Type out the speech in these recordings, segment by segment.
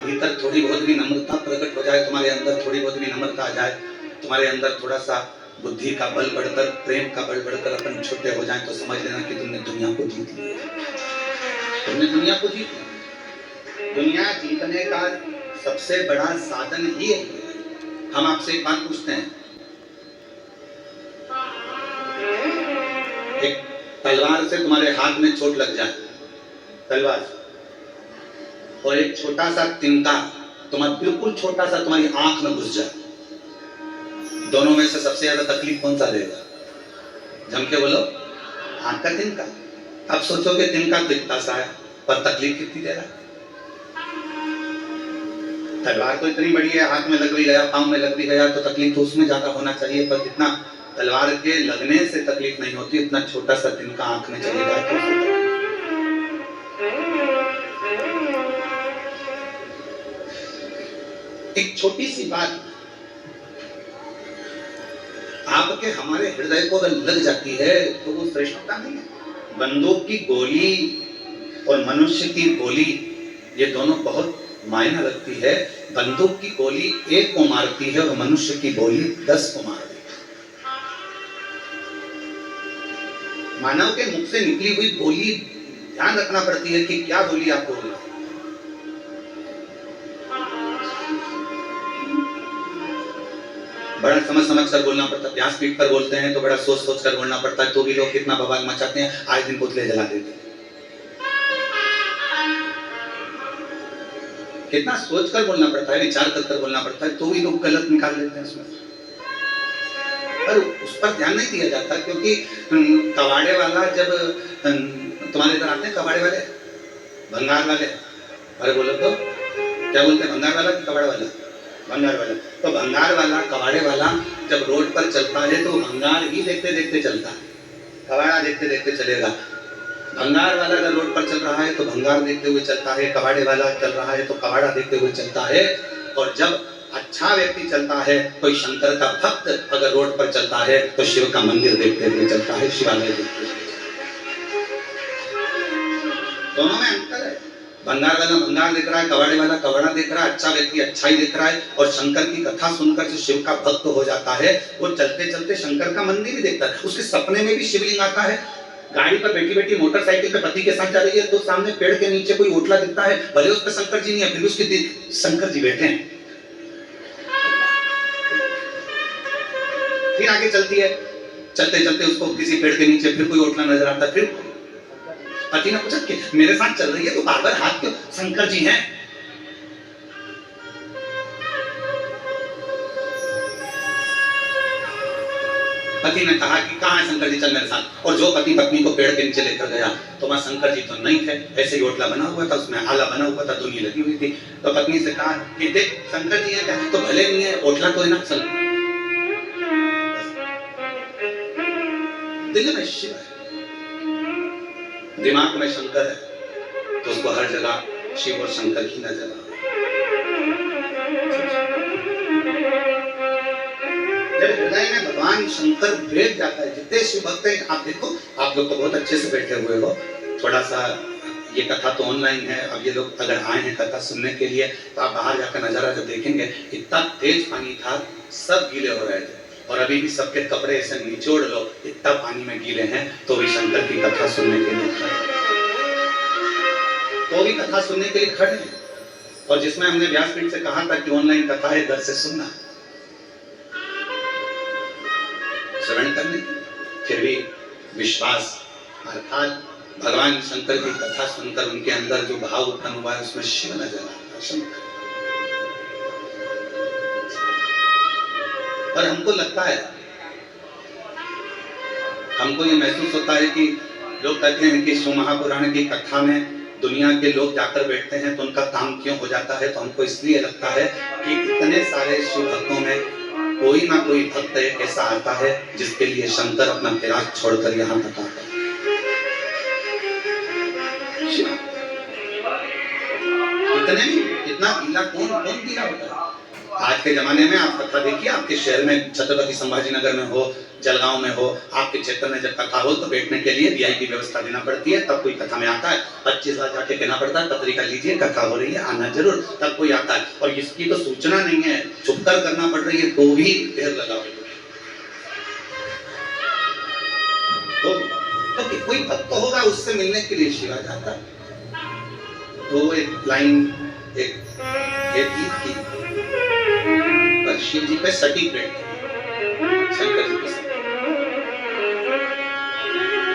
भीतर थोड़ी बहुत भी नम्रता प्रकट हो जाए, तुम्हारे अंदर थोड़ी बहुत भी नम्रता आ जाए, तुम्हारे अंदर थोड़ा सा बुद्धि का बल बढ़कर, प्रेम का बल बढ़कर अपन छोटे हो जाएं, तो समझ लेना कि तुमने दुनिया को जीत लिया। तुमने दुनिया को जीत लिया। दुनिया जीतने का सबसे बड़ा साधन ही है। हम आपसे एक बात पूछते हैं, एक तलवार से तुम्हारे हाथ में चोट लग जाए, तलवार से, और एक छोटा सा तिनका तुम्हारा बिल्कुल छोटा सा तुम्हारी आंख में घुस जाए, दोनों में से सबसे ज्यादा तकलीफ कौन सा देगा? जम के बोलो, आंख का तिनका। अब सोचो कि तिनका तो इतना सा है, पर तकलीफ कितनी दे रहा है। तलवार तो इतनी बड़ी है, हाथ में लग भी गया, पांव में लग भी गया, तो तकलीफ तो उसमें ज्यादा होना चाहिए, पर जितना तलवार के लगने से तकलीफ नहीं होती, इतना छोटा सा तिनका आंख में चले जाए तो एक छोटी सी बात आपके हमारे हृदय को अगर लग जाती है तो वो श्रेष्ठता नहीं है। बंदूक की गोली और मनुष्य की गोली, ये दोनों बहुत मायना रखती है। बंदूक की गोली एक को मारती है और मनुष्य की गोली 10 को मारती है। मानव के मुख से निकली हुई गोली ध्यान रखना पड़ती है कि क्या गोली आप बोल रहे हो। बड़ा समझ समझ कर बोलना पड़ता है, व्यासपीठ पर बोलते हैं तो बड़ा सोच सोच कर बोलना पड़ता है, तो भी लोग कितना बवाल मचाते हैं, आज दिन पुतले जला देते हैं। कितना सोच कर बोलना पड़ता है, विचार कर बोलना पड़ता है, तो भी लोग गलत निकाल लेते हैं उसमें। पर उस पर ध्यान नहीं दिया जाता, क्योंकि कबाड़े वाला जब तुम्हारे इधर आते हैं, कबाड़े वाले, भंगार वाले, अरे बोलो तो क्या बोलते हैं, भंगार वाला कि कबाड़ वाला? भंगार वाला। तो भंगार वाला, कबाड़े वाला जब रोड पर चलता है तो भंगार ही देखते देखते चलता है, कबाड़ा देखते देखते चलेगा। भंगार वाला अगर रोड पर चल रहा है तो भंगार देखते हुए चलता है, कबाड़े वाला चल रहा है तो कबाड़ा देखते हुए चलता है। और जब अच्छा व्यक्ति चलता है, कोई शंकर का भक्त अगर रोड पर चलता है तो शिव का मंदिर देखते हुए चलता है, शिवालय देखते हुए। दोनों में अंतर है। भंगार वाला भंगार देख रहा है, कबाड़े वाला कबाड़ा देख रहा है, अच्छा व्यक्ति अच्छा ही देख रहा है। और शंकर की कथा सुनकर जो शिव का भक्त हो जाता है, वो चलते चलते शंकर का मंदिर भी देखता है, उसके सपने में भी शिवलिंग आता है। गाड़ी पर बैठी बैठी मोटरसाइकिल पे पति के साथ जा रही है, तो सामने पेड़ के नीचे कोई ओटला दिखता है, भले उस पर शंकर जी नहीं है, फिर उसके शंकर जी बैठे हैं। फिर आगे चलती है, चलते चलते उसको किसी पेड़ के नीचे फिर कोई ओटला नजर आता है, फिर पति ने पूछा कि मेरे साथ चल रही है तो बार बार हाथ क्यों? शंकर जी हैं। पति ने कहा कि कहाँ है शंकर जी, चल मेरे साथ। और जो पति पत्नी को पेड़ के नीचे लेकर गया तो वहां शंकर जी तो नहीं थे, ऐसे ही ओटला बना हुआ था, उसमें आला बना हुआ था, दुनिया लगी हुई थी। तो पत्नी से कहा कि देख शंकर जी है, तो भले नहीं है, ओटला तो है ना, चल। दिल में शिव है, दिमाग में शंकर है, तो उसको हर जगह शिव और शंकर ही नजर आ। जब हृदय में भगवान शंकर बैठ जाता है, जितने शिव भक्त हैं, आप देखो, आप लोग तो बहुत अच्छे से बैठे हुए हो, थोड़ा सा ये कथा तो ऑनलाइन है, अब ये लोग अगर आए हैं कथा सुनने के लिए तो आप बाहर जाकर नजारा जब देखेंगे, इतना तेज पानी था, सब गीले हो रहे थे, और अभी भी सबके कपड़े ऐसे निचोड़ लो, इतना पानी में गीले हैं, तो भी शंकर की कथा सुनने के लिए खड़े हैं। और जिसमें हमने व्यासपीठ से कहा था कि ऑनलाइन कथा है, घर से सुनना, श्रवण करने, फिर भी विश्वास, अर्थात भगवान शंकर की कथा सुनकर उनके अंदर जो भाव उत्पन्न हुआ है, उसमें शिव नजर आता है, शंकर। और हमको लगता है, हमको ये महसूस होता है कि लोग कहते हैं कि शिव महापुराण की कथा में दुनिया के लोग जाकर बैठते हैं तो उनका काम क्यों हो जाता है। तो हमको इसलिए लगता है कि इतने सारे शिव भक्तों में कोई ना कोई भक्त एक ऐसा आता है जिसके लिए शंकर अपना विराज छोड़कर यहाँ तक आता है। इतने भी, इतना गीला कौन गीला होता है? आज के जमाने में आप कथा देखिए, आपके शहर में छत्रपति संभाजी नगर में हो, जलगांव में हो, आपके क्षेत्र में जब कथा हो तो बैठने के लिए वीआईपी व्यवस्था देना पड़ती है, तब कोई कथा में आता है। 25 बार जाके कहना पड़ता है पत्रिका लीजिए कथा हो रही है, आना जरूर, तब कोई आता है। और इसकी तो सूचना नहीं है, छुपकर करना पड़ रही है, तो भी ढेर लगा हुआ। तो कोई भक्त तो होगा उससे मिलने के लिए शिवा जाता है। तो एक लाइन एक गीत की पर शिव जी पे सटीक बैठते, शंकर जी पे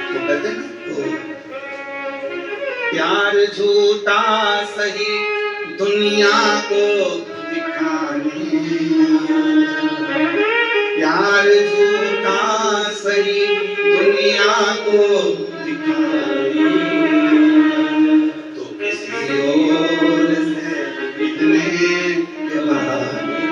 तो कहते ना, तो प्यार झूठा सही दुनिया को दिखाने, प्यार झूठा सही दुनिया को दिखाने, तो किसी और से इतने के बहाने,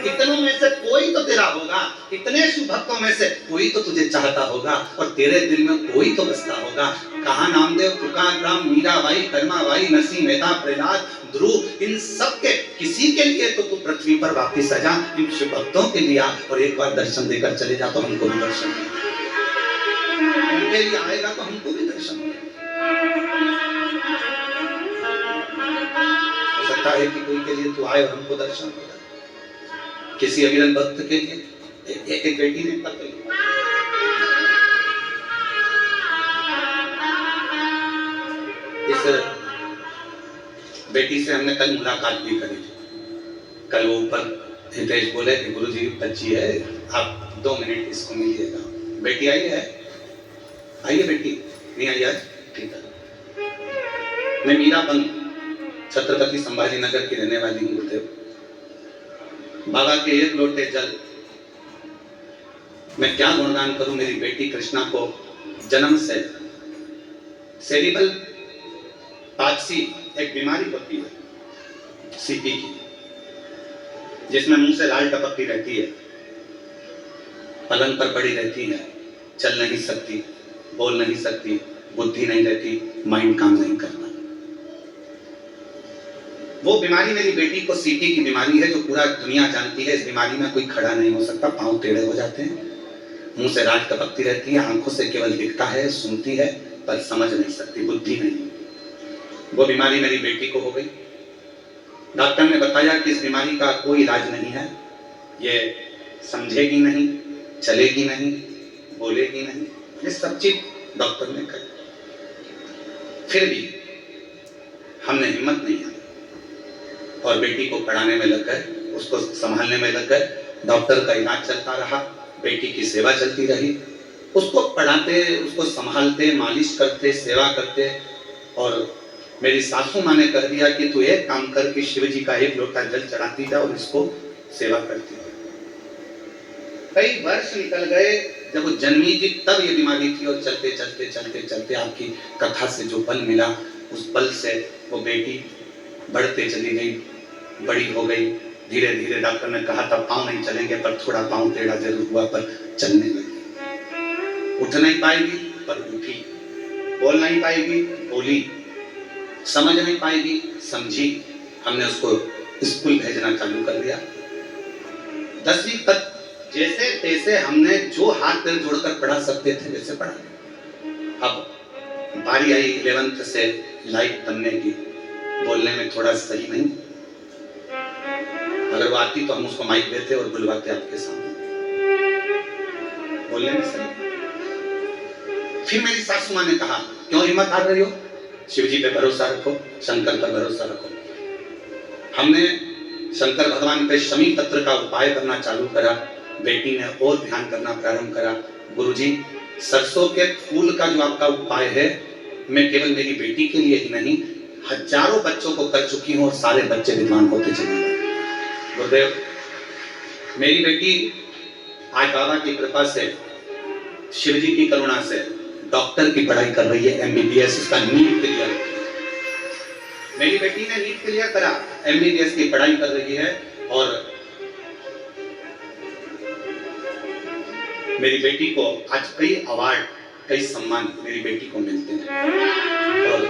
इतनों में से कोई तो तेरा होगा, इतने शुभ भक्तों में से कोई तो तुझे चाहता होगा और तेरे दिल में कोई तो बसता होगा। कहा नामदेव, तुकाराम, मीराबाई, कर्माबाई, नरसिंह मेहता, प्रहलाद, ध्रुव, इन सब के किसी के लिए तो तू पृथ्वी पर वापिस आ जा, इन शुभ भक्तों के लिए और एक बार दर्शन देकर चले जा, तो हमको भी दर्शन उनके लिए आएगा तो हमको भी दर्शन हो सकता है कि कोई के लिए तू आए और हमको दर्शन हो, किसी अविरल भक्त के लिए। एक बेटी ने पत्र इस बेटी से हमने कल मुलाकात भी करी थी। कल वो ऊपर हितेश बोले कि गुरुजी बच्ची है, आप 2 मिनट इसको मिलिएगा। बेटी आई है, आइए बेटी, नहीं आई आज, ठीक है। मैं मीराबंद छत्रपति संभाजी नगर की रहने वाली हूँ गुरुदेव। बाबा के एक लोटे जल मैं क्या गुणगान करूं मेरी बेटी कृष्णा को जन्म से सेरिब्रल पाल्सी एक बीमारी होती है सीपी की, जिसमें मुंह से लाल टपकती रहती है, पलंग पर पड़ी रहती है, चल नहीं सकती, बोल नहीं सकती, बुद्धि नहीं रहती, माइंड काम नहीं करता। वो बीमारी मेरी बेटी को सीपी की बीमारी है, जो पूरा दुनिया जानती है। इस बीमारी में कोई खड़ा नहीं हो सकता, पांव टेढ़े हो जाते हैं, मुंह से रात टपकती रहती है, आंखों से केवल दिखता है, सुनती है पर समझ नहीं सकती, बुद्धि नहीं। वो बीमारी मेरी बेटी को हो गई। डॉक्टर ने बताया कि इस बीमारी का कोई इलाज नहीं है, ये समझेगी नहीं, चलेगी नहीं, बोलेगी नहीं, ये सब चीज डॉक्टर ने कही। फिर भी हमने हिम्मत नहीं हारी और बेटी को पढ़ाने में लग गए, उसको संभालने में लग गए। डॉक्टर का इलाज चलता रहा, बेटी की सेवा चलती रही, उसको पढ़ाते, उसको संभालते, मालिश करते, सेवा करते। और मेरी सासू माँ ने कह दिया कि तू एक काम कर कि शिव जी का एक लोटा जल चढ़ाती जा और इसको सेवा करती जा। कई वर्ष निकल गए, जब वो जन्मी थी तब ये बीमारी थी, और चलते चलते चलते चलते आपकी कथा से जो बल मिला, उस बल से वो बेटी बढ़ते चली गई, बड़ी हो गई। धीरे धीरे डॉक्टर ने कहा था पाँव नहीं चलेंगे, पर थोड़ा पाँव टेढ़ा जरूर हुआ, पर चलने लगी। उठ नहीं पाएगी पर उठी, बोल नहीं पाएगी बोली, समझ नहीं पाएगी समझी। हमने उसको स्कूल भेजना चालू कर दिया। 10वीं तक जैसे तैसे हमने जो हाथ पैर जोड़कर पढ़ा सकते थे वैसे पढ़ा। अब बारी आई 11th से लाइट बनने की, बोलने में थोड़ा सही नहीं, अगर वो आती तो हम उसको माइक देते और बुलवाते आपके सामने, बोलने में सही। फिर मेरी सासू माँ ने कहा क्यों हिम्मत हार रही हो, शिव जी पे भरोसा रखो, शंकर पर भरोसा रखो। हमने शंकर भगवान पे शमी पत्र का उपाय करना चालू करा। बेटी ने और ध्यान करना प्रारंभ करा। गुरुजी, सरसों के फूल का जो आपका उपाय है, मैं केवल मेरी बेटी के लिए ही नहीं, हजारों बच्चों को कर चुकी हूँ और सारे बच्चे विद्वान होते चले गए। गुरुदेव, मेरी बेटी आज बाबा की कृपा से, शिव जी की करुणा से डॉक्टर की पढ़ाई कर रही है, MBBS, इसका नीट क्लियर। मेरी बेटी ने नीट क्लियर करा, MBBS की पढ़ाई कर रही है। और मेरी बेटी को आज कई अवार्ड, कई सम्मान मेरी बेटी को मिलते हैं। और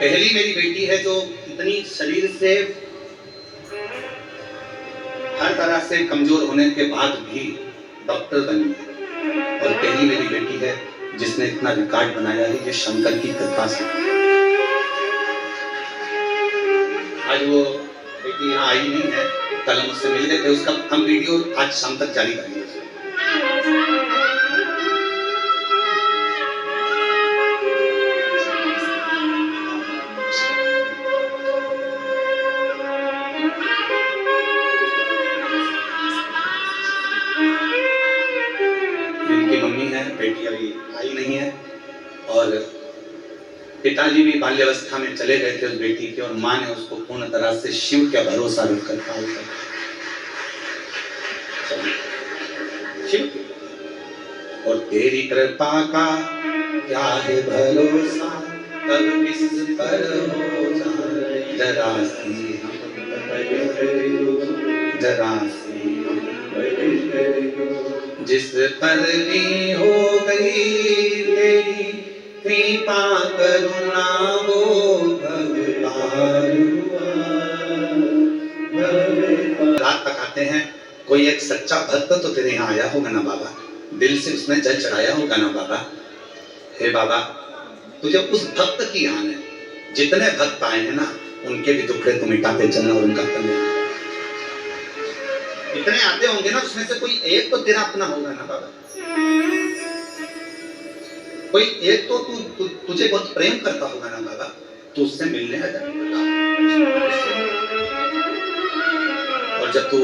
पहली मेरी बेटी है जो इतनी शरीर से हर तरह से कमजोर होने के बाद भी डॉक्टर बनी है, और पहली मेरी बेटी है जिसने इतना रिकॉर्ड बनाया है ये शंकर की कृपा से। आज वो बेटी यहाँ आई नहीं है, कल हम उससे मिल गए थे, उसका हम वीडियो आज शाम तक जारी करेंगे। इनकी मम्मी है, बेटी अभी आई नहीं है, और पिताजी भी बाल्यावस्था में चले गए थे उस बेटी के, और माँ ने उसको पूर्ण तरह से शिव का भरोसा रखकर पाल कर शिव, और तेरी कृपा का क्या है भरोसा, कब किस पर हो जाए जरा सी जरा सी, जिस पर भी हो गई तेरी कृपा करुणा वो रात तक आते हैं। कोई एक सच्चा भक्त तो तेरे यहाँ आया होगा ना बाबा, दिल से उसने जल चढ़ाया होगा ना बाबा। हे बाबा, तुझे उस भक्त की आन है, जितने भक्त आए हैं ना उनके भी दुखड़े तुम मिटाते चलना और उनका कल्याण। इतने आते होंगे ना, उसमें से कोई एक तो तेरा अपना होगा ना बाबा, कोई एक तो तुझे बहुत प्रेम करता होगा ना बाबा, तो उससे मिलने आ जाएगा। और जब तू,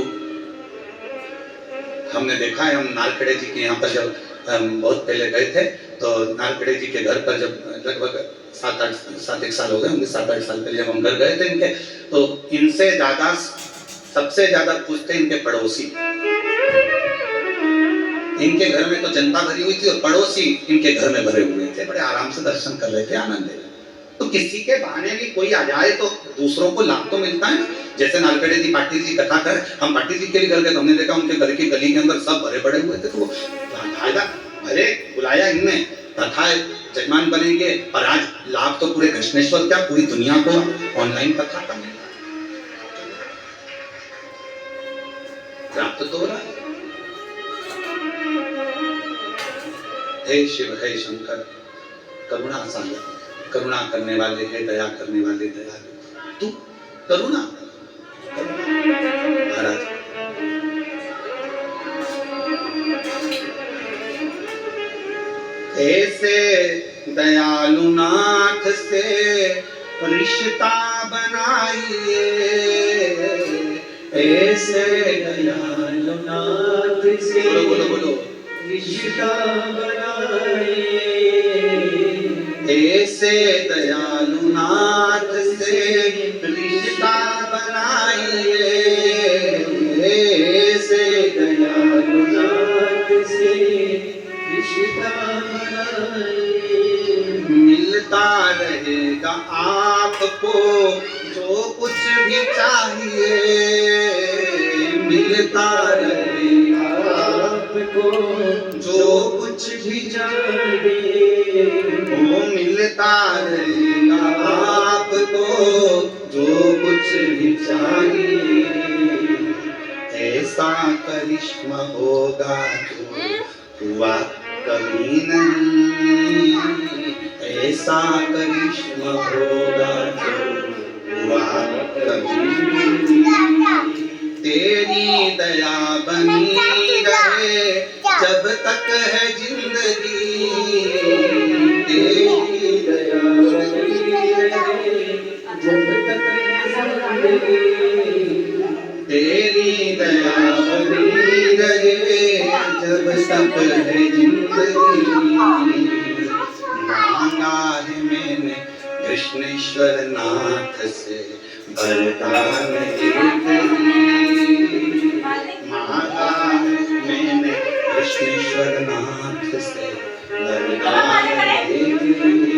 हमने देखा है, हम नारखेड़े जी के यहाँ पर जब बहुत पहले गए थे, तो नारखेड़े जी के घर पर जब लगभग 7-8 साल हो गए होंगे, 7-8 साल पहले जब हम घर गए थे इनके, तो इनसे ज्यादा सबसे ज्यादा पूछते इनके पड़ोसी। इनके घर में तो जनता भरी हुई थी और पड़ोसी इनके घर में भरे हुए थे, बड़े आराम से दर्शन कर रहे थे, आनंद ले रहे। तो किसी के बहाने भी कोई आ जाए तो दूसरों को लाभ तो मिलता है ना। जैसे नालखेड़े जी पाटिल जी कथा कर, हम पाटिल जी के लिए घर गए तो हमने देखा उनके घर की गली के अंदर सब भरे पड़े हुए थे, तो वो फायदा भरे बुलाया इनने, कथा जजमान बनेंगे, और आज लाभ तो पूरे कृष्णेश्वर क्या पूरी दुनिया को ऑनलाइन कथा का प्राप्त तो हो रहा है। हे शिव, हे शंकर, करुणा सागर, करुणा करने वाले है, दया करने वाले दयालु, तू करुणा महाराज। ऐसे दयालु नाथ से रिश्ता बनाइए, ऐसे दयालु नाथ से बोलो रिश्ता बनाइए, ऐसे दयालु नाथ से रिश्ता बनाइए, ऐसे दयालु नाथ से रिश्ता बनाइए। मिलता रहेगा आपको जो कुछ भी चाहिए, मिलता रहेगा आपको जो कुछ भी चाहिए, वो मिलता रहेगा आपको जो कुछ भी चाहिए। ऐसा करिश्मा होगा जो हुआ कभी नहीं, ऐसा करिश्मा होगा जो हुआ कभी नहीं। तेरी दया बनी रहे जब तक है जिंदगी, तेरी दया बनी रहे जब तक है जिंदगी, तेरी दया बनी रहे जब तक है जिंदगी। मांगा है मैंने कृष्णेश्वर नाथ से वरदान एक ही, मांगा है मैंने कृष्णेश्वर नाथ से वरदान एक ही।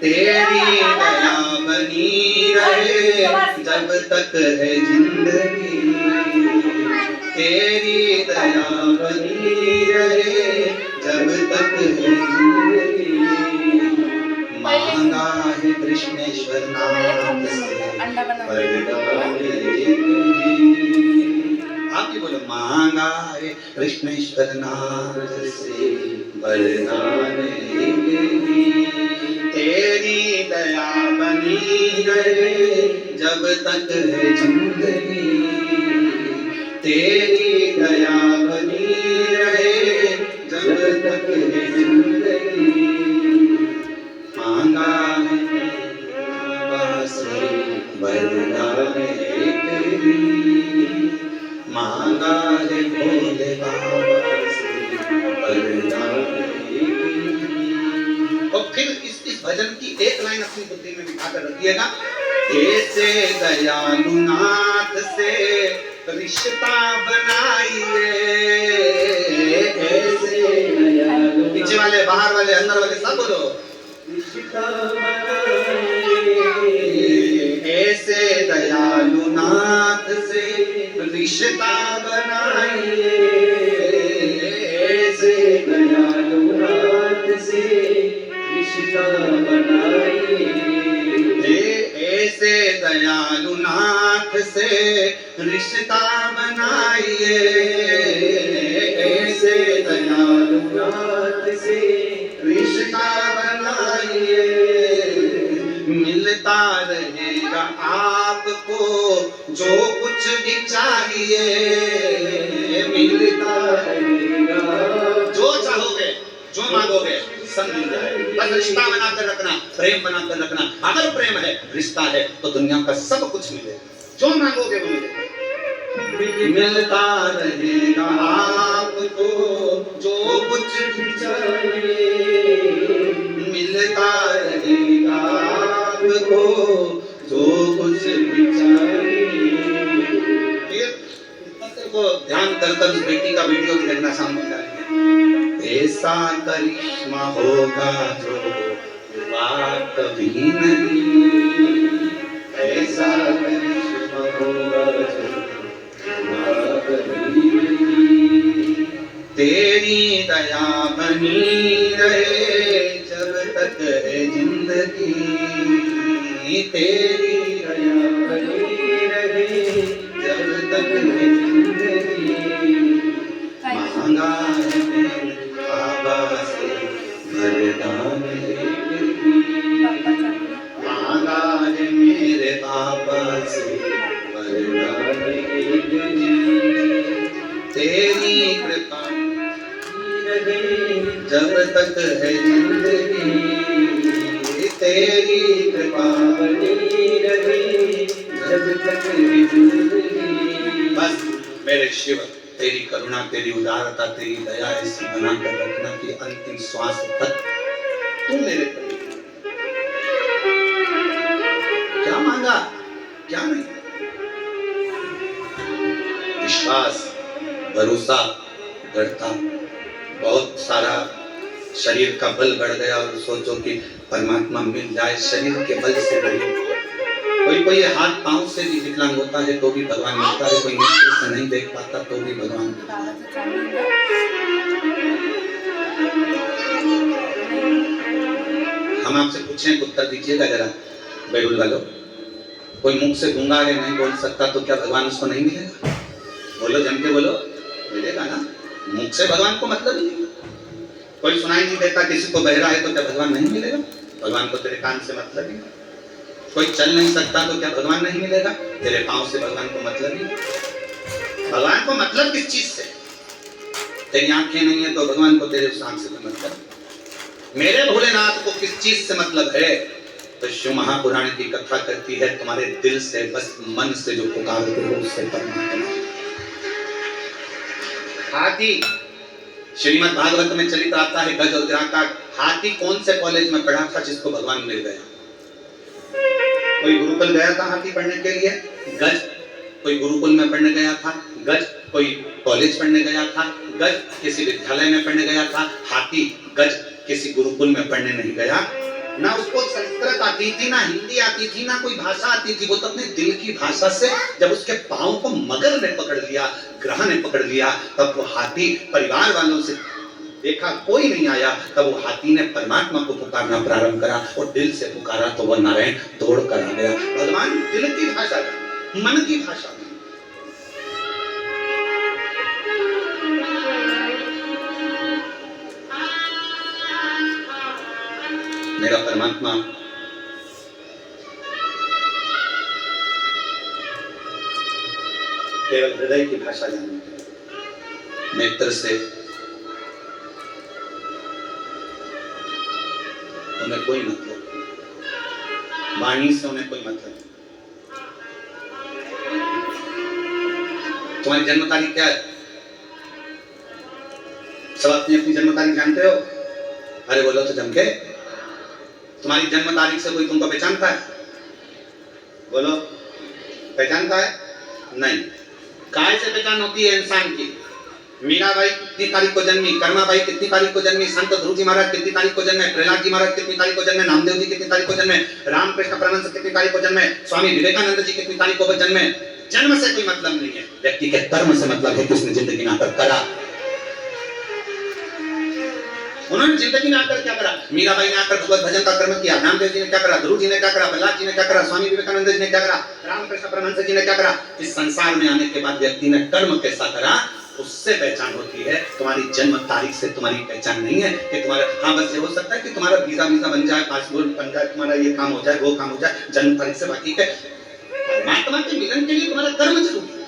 तेरी दया बनी रहे जब तक है जिंदगी, तेरी दया बनी रहे जब तक है जिंदगी। मांगा है कृष्णेश्वर नाथ से वरदान एक ही। आप ही बोलो, मांगा है कृष्णेश्वर नाथ से वरदान एक ही। तेरी दया बनी रहे जब तक है जिंदगी, तेरी दया बनी रहे जब तक है जिंदगी। मांगा है बाबा से वरदान एक ही, मांगा है भोले बाबा से वरदान एक ही। और फिर इस भजन की एक लाइन अपनी बुद्धि में बिठा कर रखिएगा, ऐसे दयालु नाथ से रिश्ता बनाइए, ऐसे दयालु, पीछे वाले बाहर वाले अंदर वाले सब बोलो, रिश्ता बनाइए, ऐसे दयालु नाथ से रिश्ता बनाइए, ऐसे दयालु नाथ से रिश्ता बनाइए, ऐसे दयालु नाथ से रिश्ता बनाइए, ऐसे दयालु नाथ से रिश्ता बनाइए। मिलता रहेगा आपको जो कुछ भी चाहिए, मिलता रहेगा जो चाहोगे जो मांगोगे सब मिल जाए। बस रिश्ता बनाकर रखना, प्रेम बनाकर रखना। अगर प्रेम है, रिश्ता है, तो दुनिया का सब कुछ मिलेगा, जो मांगोगे वो मिलेगा। मिलता रहेगा आपको जो कुछ भी चाहिए, मिलता रहेगा आपको जो कुछ भी चाहिए। को ध्यान कर उस बेटी का वीडियो भी देखना शाम को डालेंगे। ऐसा करिश्मा होगा जो हुआ कभी नहीं, ऐसा करिश्मा होगा जो हुआ कभी नहीं। तेरी दया बनी रहे जब तक है जिंदगी, तेरी दया बनी रहे जब तक है जिंदगी। मांगा है मेरे बाबा से वरदान एक ही, मांगा है मेरे बाबा से वरदान एक ही। तेरी कृपा रहे जब तक है जिंदगी, तेरी कृपा बनी रहे जब तक है जिंदगी। बस मेरे शिव, तेरी करुणा, तेरी उदारता, तेरी दया ऐसी बनाकर रखना कि अंतिम श्वास तक तू मेरे करीब। क्या मांगा, क्या नहीं। विश्वास, भरोसा, दृढ़ता, बहुत सारा शरीर का बल बढ़ गया और सोचो कि परमात्मा मिल जाए शरीर के बल से नहीं। कोई हाथ पांव से भी विकलांग होता है तो भी भगवान मिलता है, कोई नेत्र से नहीं देख पाता तो भी भगवान। हम आपसे पूछें, उत्तर दीजिएगा जरा बेरुल वालों। कोई मुख से गूंगा है, नहीं बोल सकता, तो क्या भगवान उसको नहीं मिलेगा? बोलो, जम के बोलो, मिलेगा ना। मुख से भगवान को मतलब ही नहीं। कोई सुनाई नहीं देता, किसी को बहरा है तो क्या भगवान नहीं मिलेगा? भगवान को तेरे कान से मतलब ही। कोई चल नहीं सकता तो क्या भगवान नहीं मिलेगा? तेरे पांव से भगवान को मतलब ही। भगवान को मतलब किस चीज से? तेरी आंखें नहीं है तो भगवान को तेरे उस आंख से मतलब। मेरे भोलेनाथ को किस चीज से मतलब है? तो शिव महापुराण की कथा करती है, तुम्हारे दिल से, बस मन से जो पुकारते हो उससे परमात्मा। हाथी, श्रीमद् भागवत में चरित्र आता है गज और का। हाथी कौन से कॉलेज में पढ़ा था जिसको भगवान मिल गया? कोई गुरुकुल गया था हाथी पढ़ने के लिए, गज कोई गुरुकुल में पढ़ने गया था, गज कोई कॉलेज पढ़ने गया था, गज किसी विद्यालय में पढ़ने गया था। हाथी गज किसी गुरुकुल में पढ़ने नहीं गया। ना उसको संस्कृत आती थी, ना हिंदी आती थी, ना कोई भाषा आती थी। वो तो अपने दिल की भाषा से, जब उसके पांव को मगर ने पकड़ लिया, ग्रह ने पकड़ लिया, तब वो हाथी परिवार वालों से देखा कोई नहीं आया, तब वो हाथी ने परमात्मा को पुकारना प्रारंभ करा और दिल से पुकारा तो वह नारायण दौड़ कर आ गया। भगवान दिल की भाषा का, मन की भाषा का। मेरा परमात्मा केवल हृदय की भाषा जानते हैं, नेत्र से उन्हें कोई मतलब, वाणी से उन्हें कोई मतलब। तुम्हारी जन्म तारीख क्या है? सब अपनी जन्म तारीख जानते हो? अरे बोलो तो जम के। तुम्हारी जन्म तारीख से कोई तुमको पहचानता है? बोलो, पहचानता है? नहीं। काय से पहचान होती है इंसान की? मीराबाई कितनी तारीख को जन्मी, कर्माबाई कितनी तारीख को जन्मी, संत ध्रुव जी महाराज कितनी तारीख को जन्मे, प्रहलाद जी महाराज कितनी तारीख को जन्मे, नामदेव जी कितनी तारीख को जन्मे, रामकृष्ण परमहंस कितनी तारीख को जन्मे, स्वामी विवेकानंद जी कितनी तारीख को जन्मे। जन्म से कोई मतलब नहीं है, व्यक्ति के कर्म से मतलब है कि उसने जिंदगी में आकर करा। उन्होंने जिंदगी में आकर क्या करा? मीराबाई ने आकर भगवत भजन का कर्म किया, नामदेव जी ने क्या करा, ध्रुव जी ने क्या करा, प्रहलाद जी ने क्या करा, स्वामी विवेकानंद जी ने क्या करा, रामकृष्ण परमहंस जी ने क्या करा। इस संसार में आने के बाद व्यक्ति ने कर्म कैसा करा, उससे पहचान होती है। तुम्हारी जन्म तारीख से तुम्हारी पहचान नहीं है कि तुम्हारा, हाँ बस ये हो सकता है कि तुम्हारा वीजा बन जाए, पासपोर्ट बन जाए, तुम्हारा ये काम हो जाए, वो काम हो जाए, जन्म तारीख से। बाकी के परमात्मा के मिलन के लिए तुम्हारा कर्म जरूरी है।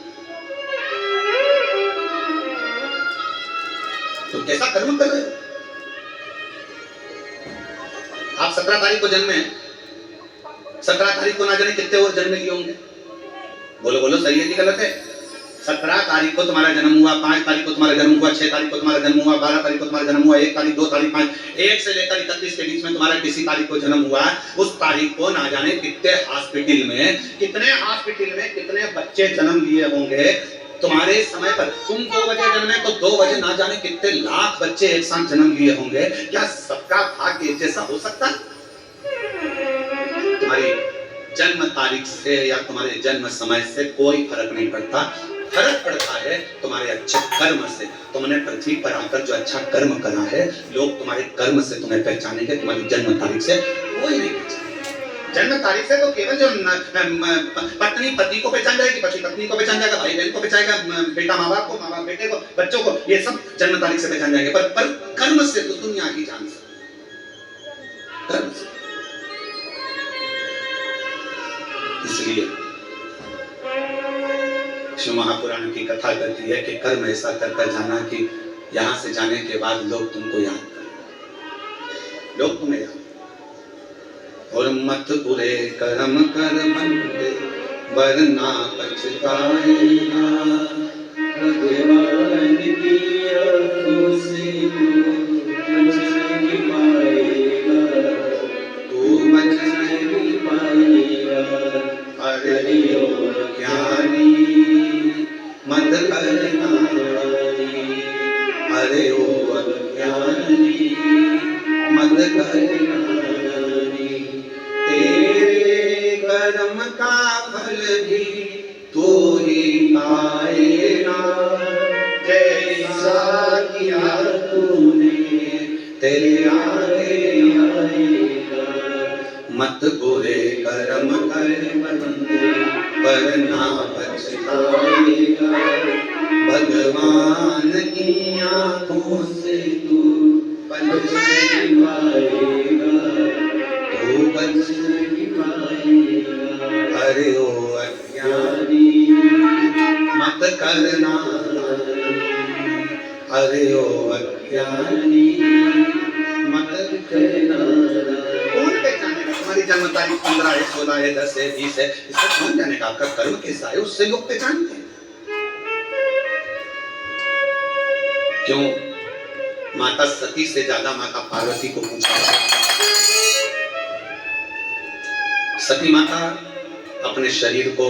तो कैसा कर्म कर रहे हो? आप 17 तारीख को जन्मे, 17 तारीख को ना जाने कितने और जन्म लिए होंगे। बोलो बोलो, सही है कि गलत है? 17 तारीख को तुम्हारा जन्म हुआ, 5 तारीख को तुम्हारा जन्म हुआ, 6 तारीख को तुम्हारा जन्म हुआ, 12 तारीख को तुम्हारा जन्म हुआ, 1 तारीख, 2 तारीख, 5, 1 से लेकर 31 के बीच में तुम्हारा किसी तारीख को जन्म हुआ। उस तारीख को ना जाने कितने हॉस्पिटल में कितने बच्चे जन्म लिए होंगे तुम्हारे समय पर। तुम 2 बजे जन्मे तो 2 बजे ना जाने कितने लाख बच्चे एक साथ जन्म लिए होंगे। क्या सबका भाग्य जैसा हो सकता है? तुम्हारी जन्म तारीख से या तुम्हारे जन्म समय से कोई फर्क नहीं पड़ता। फर्क पड़ता है तुम्हारे अच्छे कर्म से। तुमने पृथ्वी पर आकर जो अच्छा कर्म करा है, लोग तुम्हारे कर्म से तुम्हें पहचानेंगे, तुम्हारी जन्म तारीख से कोई नहीं पहचानेगा। जन्म तारीख से तो केवल जो पत्नी पति को पहचान जाएगी, पति पत्नी को पहचान जाएगा, भाई बहन को पहचानेगा, बेटा माँ बाप को, माँ बाप बेटे को, बच्चों को, ये सब जन्म तारीख से पहचान जाएंगे। पर कर्म से तो दुनिया ही जान सकती, कर्म से। इसलिए शिव महापुराण की कथा कहती है कि कर्म ऐसा कर जाना कि यहां से जाने के बाद लोग तुमको याद करें, लोग तुम्हें याद। और मत बुरे कर्म कर बंदे वरना पछताएगा, भगवान की आंखों से बच नहीं पाएगा, तू बच नहीं पाएगा। अरे ओ ज्ञानी मत करना, अरे ओ अज्ञानी मत करना, तेरे कर्म का फल भी तू ही पाएगा, जैसा किया तूने तेरे आगे आएगा। मत बुरे कर्म कर बंदे वरना पछताएगा, भगवान की आंखों से तू बच नहीं पाएगा, तू बच नहीं पाएगा। अरे ओ अज्ञानी मत करना, अरे ओ अज्ञानी मत करना। कौन पहचानेगा तुम्हारी जन्म तारीख 15 है, 16 है, 10 है, 20 है? इससे कौन जानेगा आपका कर्म कैसा है? उससे लोग पहचानते हैं। क्यों? माता सती से ज्यादा माता पार्वती को पूछा। सती माता अपने शरीर को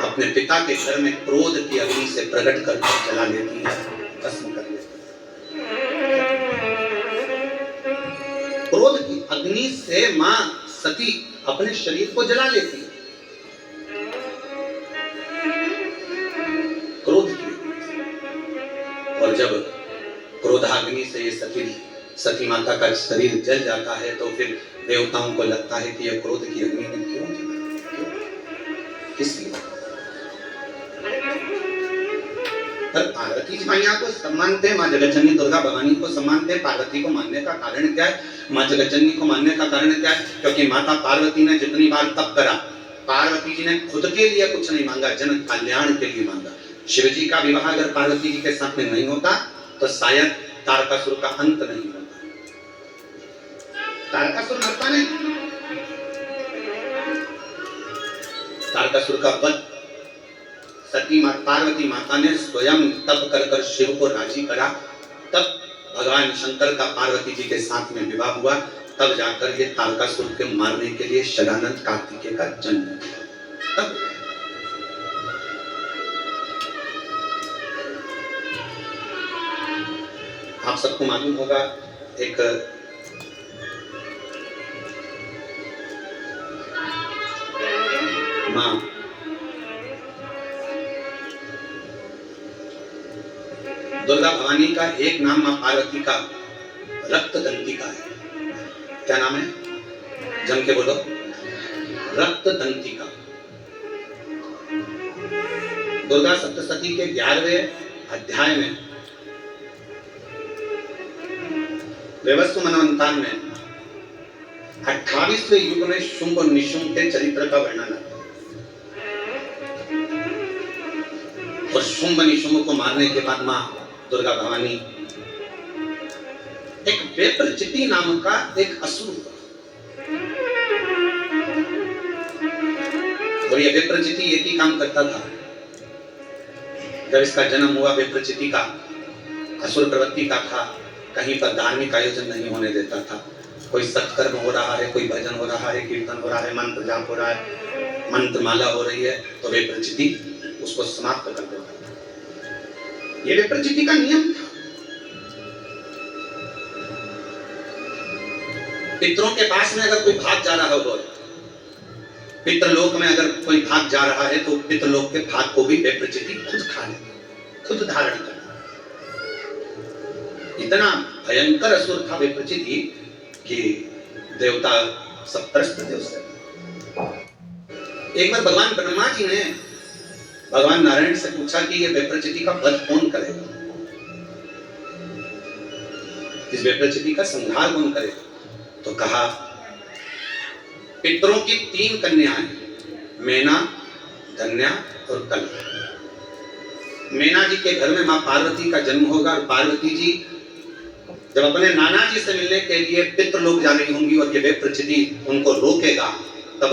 अपने पिता के घर में क्रोध की अग्नि से प्रकट करके जला लेती है, भस्म कर लेती है। क्रोध की अग्नि से मां सती अपने शरीर को जला लेती है, क्रोध की। और जब ये सती माता का शरीर जल जाता है तो फिर देवताओं को लगता है कि यह क्रोध की अग्नि में क्यों जला, इसलिए। पर पार्वती जी मैया को सम्मानते हैं, माँ जगतजननी दुर्गा भवानी को सम्मानते हैं। पार्वती को मानने का कारण क्या है? माँ जगतजननी को मानने का कारण क्या है? क्योंकि माता पार्वती ने जितनी बार तप करा, पार्वती जी ने खुद के लिए कुछ नहीं मांगा, जन कल्याण के लिए मांगा। शिव जी का विवाह अगर पार्वती जी के साथ में नहीं होता तो शायद तारकासुर का अंत नहीं होता। तारकासुर मरता नहीं, तारकासुर का वध सती माता पार्वती माता ने स्वयं तप कर कर शिव को राजी करा, तब भगवान शंकर का पार्वती जी के साथ में विवाह हुआ, तब जाकर ये तारकासुर के मारने के लिए शगानंद कार्तिकेय का जन्म हुआ। तब आप सबको मालूम होगा एक माँ दुर्गा भवानी का एक नाम माँ पार्वती का रक्तदंतिका है। क्या नाम है? जम के बोलो, रक्तदंतिका। दुर्गा सप्तशती के 11वें अध्याय में वैवस्वत मनवंतर में 28वें युग में शुंभ और निशुंभ के चरित्र का वर्णन आता है। और शुंभ निशुंभ को मारने के बाद मां दुर्गा भवानी एक विप्रचिति नाम का एक असुर हुआ, और यह विप्रचिति एक ही काम करता था। जब इसका जन्म हुआ विप्रचिति का, असुर प्रवृत्ति का था, कहीं पर धार्मिक आयोजन नहीं होने देता था। कोई सत्कर्म हो रहा है, कोई भजन हो रहा है, कीर्तन हो रहा है, मंत्र जाप हो रहा है, मंत्र माला हो रही है, तो विप्रचिति उसको समाप्त कर देता था। ये विप्रचिति का नियम था। पितरों के पास में अगर कोई भाग जा रहा हो, पितृलोक में अगर कोई भाग जा रहा है, तो पितृलोक के भाग को भी विप्रचिति खुद खा लेता, खुद धारण करता। इतना भयंकर असुर था विप्रचिति कि देवता सब त्रस्त थे उससे। एक बार भगवान ब्रह्मा जी ने भगवान नारायण से पूछा कि ये विप्रचिति का वध कौन करेगा, इस विप्रचिति का संहार कौन करेगा? तो कहा पितरों की 3 कन्याएं, मैना, धन्या और कला। मैना जी के घर में मां पार्वती का जन्म होगा, और पार्वती जी जब अपने नाना जी से मिलने के लिए पितृलोक जा रही होंगी और ये विप्रचिति उनको रोकेगा, तब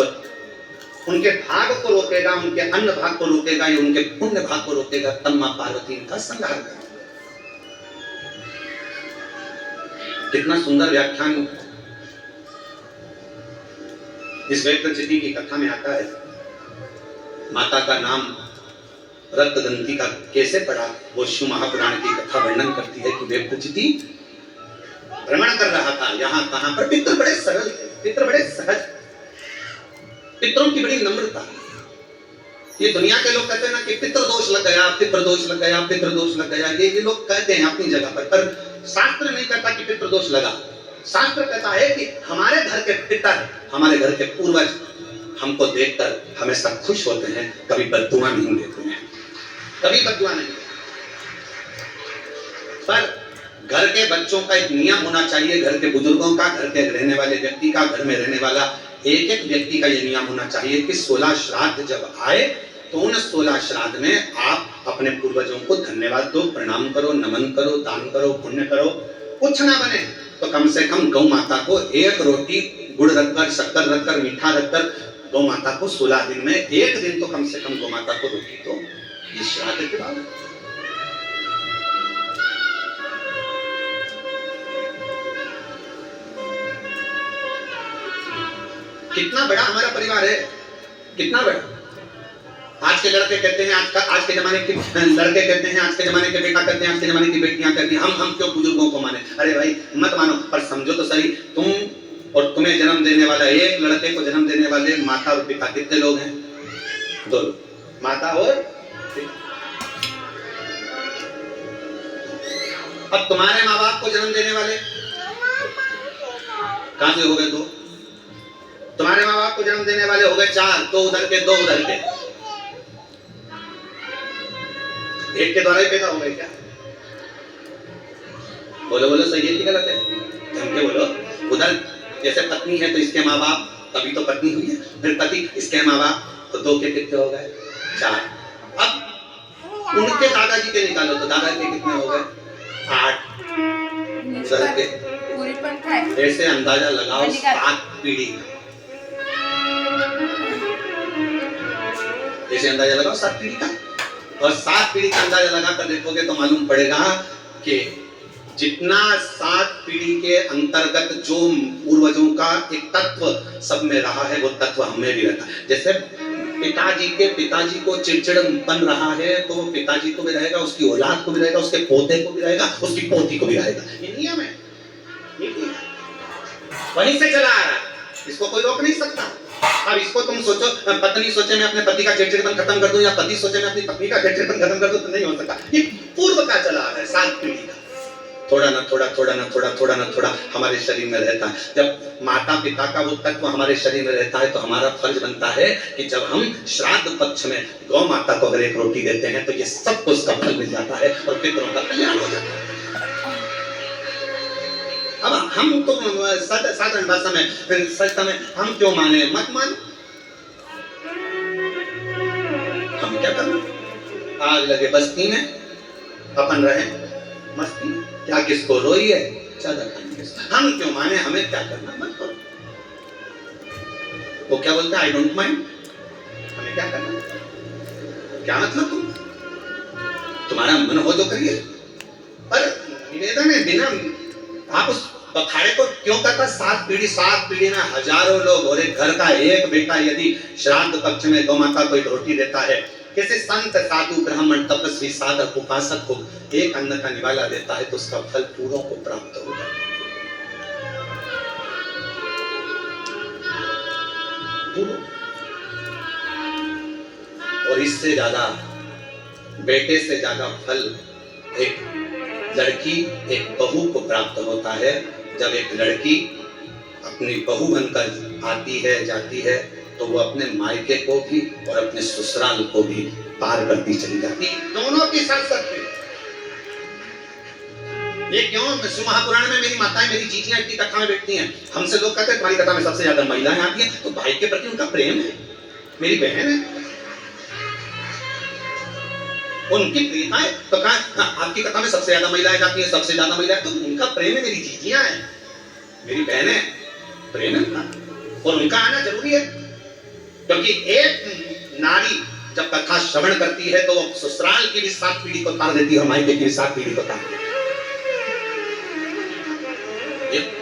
उनके भाग को रोकेगा, उनके अन्न भाग को रोकेगा, या उनके पुण्य भाग को रोकेगा, तब मां पार्वती इनका संहार करेगी। कितना सुंदर व्याख्यान इस विप्रचिति की कथा में आता है। माता का नाम रक्तदंतिका कैसे पड़ा, वो शिव महापुराण की कथा वर्णन करती है कि विप्रचिति भ्रमण कर रहा था यहाँ कहां पर। पितृ बड़े सरल थे, पितृ बड़े सहज, पितरों की बड़ी नम्रता। ये दुनिया के लोग कहते हैं ना कि पितृदोष लग गया, पितृदोष लग गया, पितृदोष लग गया, ये लोग कहते हैं अपनी जगह पर शास्त्र नहीं कहता कि पितृदोष लगा। शास्त्र कहता है कि हमारे घर के पितर, हमारे घर के पूर्वज हमको देखकर हमेशा खुश होते हैं, कभी बद्दुआ नहीं देते हैं, कभी बद्दुआ नहीं। पर घर के बच्चों का एक नियम होना चाहिए, घर के बुजुर्गों का, घर के रहने वाले व्यक्ति का, घर में रहने वाला एक एक व्यक्ति का ये नियम होना चाहिए कि 16 श्राद्ध जब आए तो उन 16 श्राद्ध में आप अपने पूर्वजों को धन्यवाद दो, प्रणाम करो, नमन करो, दान करो, पुण्य करो। कुछ ना बने तो कम से कम गौ माता को एक रोटी गुड़ रखकर, शक्कर रखकर, मीठा रखकर गौ माता को 16 दिन में एक दिन तो कम से कम गौ माता को रोटी दो। ये श्राद्ध के बाद कितना बड़ा हमारा परिवार है, कितना बड़ा। आज के लड़के कहते हैं, आज के जमाने के लड़के कहते हैं, आज के जमाने के बेटा कहते हैं, आज के जमाने की बेटियां कहती हैं हम क्यों बुजुर्गों को माने। अरे भाई मत मानो, पर समझो तो सही, तुम और तुम्हें जन्म देने वाला, एक लड़के को जन्म देने वाले माता और पिता कितने लोग हैं? 2 लोग, माता और पिता। अब तुम्हारे माँ बाप को जन्म देने वाले कहां से हो गए? दो। तुम्हारे माँ बाप को जन्म देने वाले हो गए चार, दो उधर के दो उधर के, एक के द्वारा ही पैदा हो गए क्या? बोलो बोलो, सही है कि गलत है? जम के बोलो। उधर जैसे पत्नी है तो इसके माँ बाप, तभी तो पत्नी हुई है, फिर पति, इसके माँ बाप, तो दो के कितने हो गए? चार। अब उनके दादाजी के निकालो तो दादा के कितने हो गए? 8। उधर के ऐसे अंदाजा लगाओ 7 पीढ़ी का, ऐसे अंदाजा लगाओ 7 पीढ़ी का, और 7 पीढ़ी का अंदाजा लगाकर देखोगे तो मालूम पड़ेगा कि जितना 7 पीढ़ी के अंतर्गत जो पूर्वजों का एक तत्व सब में रहा है वो तत्व हमें भी रहता है। जैसे पिताजी के पिताजी को चिड़चिड़पन रहा है तो वो पिताजी को भी रहेगा, उसकी औलाद को भी रहेगा, उसके पोते को भी रहेगा, उसकी पोती को भी रहेगा। ये नियम है, वहीं से चला आ रहा है, इसको कोई रोक नहीं सकता। अब इसको तुम सोचो, पत्नी सोचे मैं अपने पति का चिड़चिड़पन खत्म कर दूं, या पति सोचे मैं अपनी पत्नी का चिड़चिड़पन खत्म कर दूं, तो नहीं हो सकता। ये पूर्व का चला आ रहा है, 7 पीढ़ी का, थोड़ा ना थोड़ा, थोड़ा ना थोड़ा, थोड़ा ना थोड़ा हमारे शरीर में रहता है। जब माता पिता का वो तत्व हमारे शरीर में रहता है तो हमारा फर्ज बनता है कि जब हम श्राद्ध पक्ष में गौ माता को अगर एक रोटी देते हैं तो ये सबको उसका फल मिल जाता है और पितरों का कल्याण हो जाता है। अब हम तो साधारण भाषा में सच में हम क्यों माने? मत मान, हम क्या करें? आग लगे बस्ती में, अपन रहे मस्ती, क्या किसको रोई है? चादर खाने। हम क्यों माने? हमें क्या करना? मत करो। वो क्या बोलता है? I don't mind. हमें क्या करना? क्या मतलब? तुम्हारा मन हो तो करिए, पर निवेदन है बिना आप उस बखाड़े को क्यों करता? 7 पीढ़ी में हजारों लोग और एक घर का एक बेटा यदि श्राद्ध पक्ष में गौ माता को रोटी देता है, किसी संत साधु ब्राह्मण तपस्वी साधक उपासक को एक अन्न का निवाला देता है तो उसका फल पूरों को प्राप्त होगा। और इससे ज्यादा, बेटे से ज्यादा फल एक लड़की एक बहू को प्राप्त होता है। जब एक लड़की अपनी बहू बनकर आती है जाती है तो वो अपने मायके को भी और अपने ससुराल को भी पार करती चली जाती, दोनों की साथ सकते। ये क्यों? महापुराण में मेरी माताएं मेरी जीजियां इतनी कथा में बैठती हैं, हमसे लोग कहते हैं तुम्हारी कथा में सबसे ज्यादा महिलाएं आती हैं, तो भाई के प्रति उनका प्रेम है, मेरी बहन है, उनकी प्रियता है। तो कहा आपकी कथा में सबसे ज्यादा महिलाएं जाती हैं, सबसे ज्यादा महिलाएं, तो उनका प्रेम है, मेरी जीजियां हैं, मेरी बहन है, प्रेम है, और उनका आना जरूरी है। क्योंकि एक नारी जब कथा श्रवण करती है तो ससुराल की भी 7 पीढ़ी को तार देती है और मायके की भी 7 पीढ़ी को तार देती है।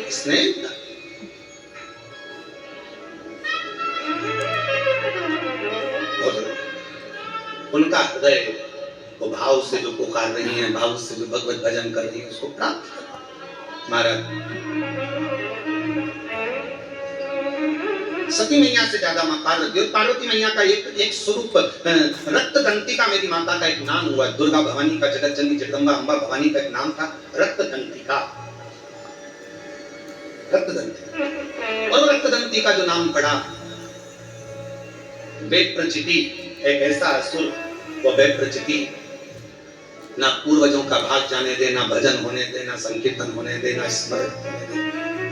इसने उनका हृदय को भाव से जो पुकार रही है, भाव से जो भगवत भजन कर रही है, उसको प्राप्त कर। महाराज सती मैया से ज्यादा मां पार्वती, और पार्वती मैया का एक स्वरूप रक्त दंतिका मेरी माता का एक नाम हुआ। दुर्गा भवानी का, जगत जननी जगदम्बा अम्बा भवानी का एक नाम था रक्त दंतिका, रक्त दंतिका। और रक्त दंतिका जो नाम पड़ा, वेप्रचिति एक ऐसा असुर, वो वेप्रचिति ना पूर्वजों का भाग जाने दे, ना भजन होने दे, ना संकीर्तन होने दे, ना स्मरण होने दे,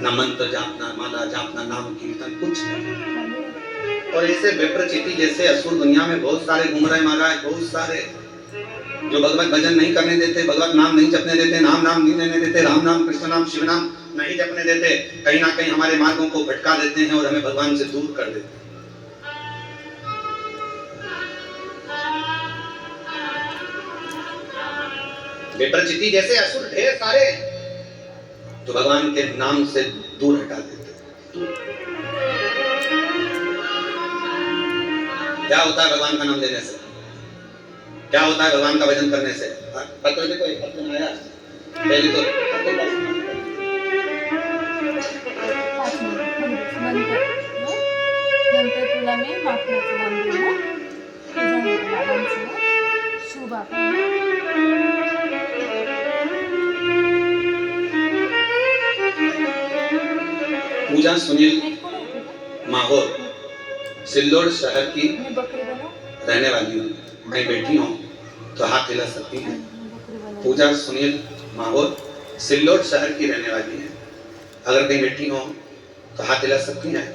ना मंत्र जाप, ना माला जाप, ना नाम कीर्तन, कुछ नहीं। और ऐसे विप्रचिति जैसे असुर दुनिया में बहुत सारे घूम रहे महाराज, बहुत सारे जो भगवत भजन नहीं करने देते, भगवत नाम नहीं जपने देते, नाम नहीं लेने देते, राम नाम कृष्ण नाम शिव नाम नहीं जपने देते, कहीं ना कहीं हमारे मार्गों को भटका देते हैं और हमें भगवान से दूर कर देते हैं। विप्रचिति जैसे असुर ढेर सारे तो भगवान के नाम से दूर हटा देते। क्या होता है भगवान का नाम लेने से? क्या होता है भगवान का भजन करने से? पत्र देखो, एक पत्र आया पहले तो नंतर तुला मी माखनाचं नाम देणार, शुभ पूजा सुनील मीठ पण होते का? माहौर सिल्लोड शहर की मी बकरी बनवू? रहने वाली हूँ, कहीं बैठी हूँ तो हाथ हिला सकती हैं। बकरी बनवू. पूजा सुनील माहौर सिल्लोड शहर की रहने वाली हैं, अगर कहीं बैठी हो तो हाथ हिला सकती हैं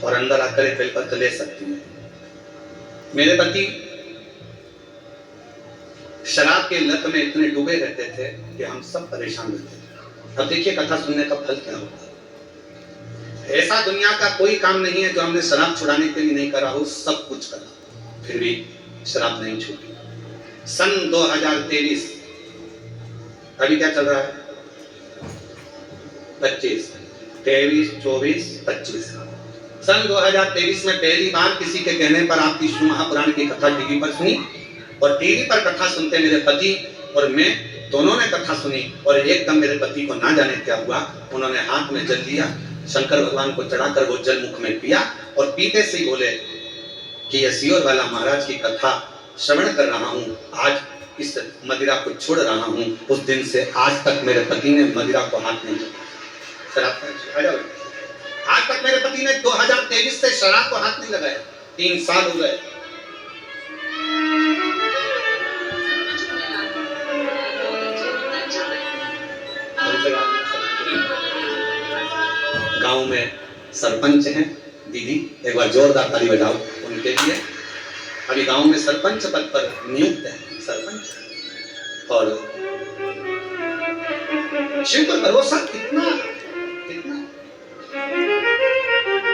और अंदर आकर एक बेलपत्र ले सकती हैं। मेरे पति शराब के लत में इतने डूबे रहते थे कि हम सब परेशान रहते थे। अब देखिए कथा सुनने का फल क्या होता है। ऐसा दुनिया का कोई काम नहीं है जो हमने शराब छुड़ाने के लिए नहीं करा हो, सब कुछ करा, फिर भी शराब नहीं छूटी। सन 2023 अभी क्या चल रहा है? 25, 23, 24, 25। सन 2023 में पहली बार किसी के कहने पर आपकी विष्णु महापुराण की कथा टीवी पर सुनी, और टीवी पर कथा सुनते मेरे पति और मैं दोनों ने कथा सुनी, और एकदम मेरे पति को ना जाने क्या हुआ, उन्होंने हाथ में जल लिया, शंकर भगवान को चढ़ाकर वो जल मुख में पिया, और पीते से ही बोले कि ये सियोर वाला महाराज की कथा श्रवण कर रहा हूँ, आज इस मदिरा को छोड़ रहा हूँ। उस दिन से आज तक मेरे पति ने मदिरा को हाथ नहीं लगाया। आज तक मेरे पति ने 2023 से शराब को हाथ नहीं लगाया। 3 साल हो गए। गांव में सरपंच हैं दीदी, एक बार जोरदार ताली बजाओ उनके लिए। अभी गांव में सरपंच पद पर नियुक्त है सरपंच, और शिव पर भरोसा कितना कितना।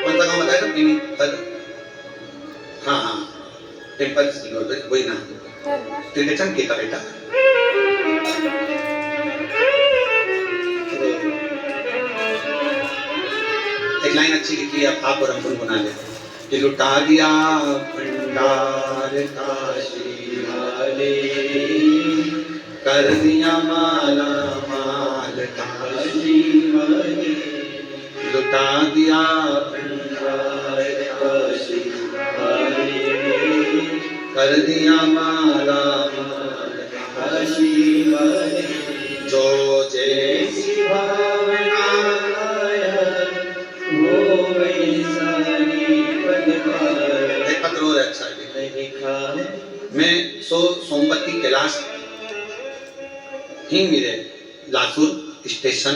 कौन सा गांव बताया था? हाँ टेम्पल वही ना, त्रिलोचन के का बेटा। एक लाइन अच्छी लिखी है, आप और हम गुनगुना ले कि लुटा दिया भंडार काशी वाले, कर दिया माला माल काशी वाले, लुटा दिया भंडार काशी वाले, कर दिया माला माल काशी वाले, जो जैसी भावना अच्छा है। मैं सोमवती कैलाश हिंग मिरे लातूर स्टेशन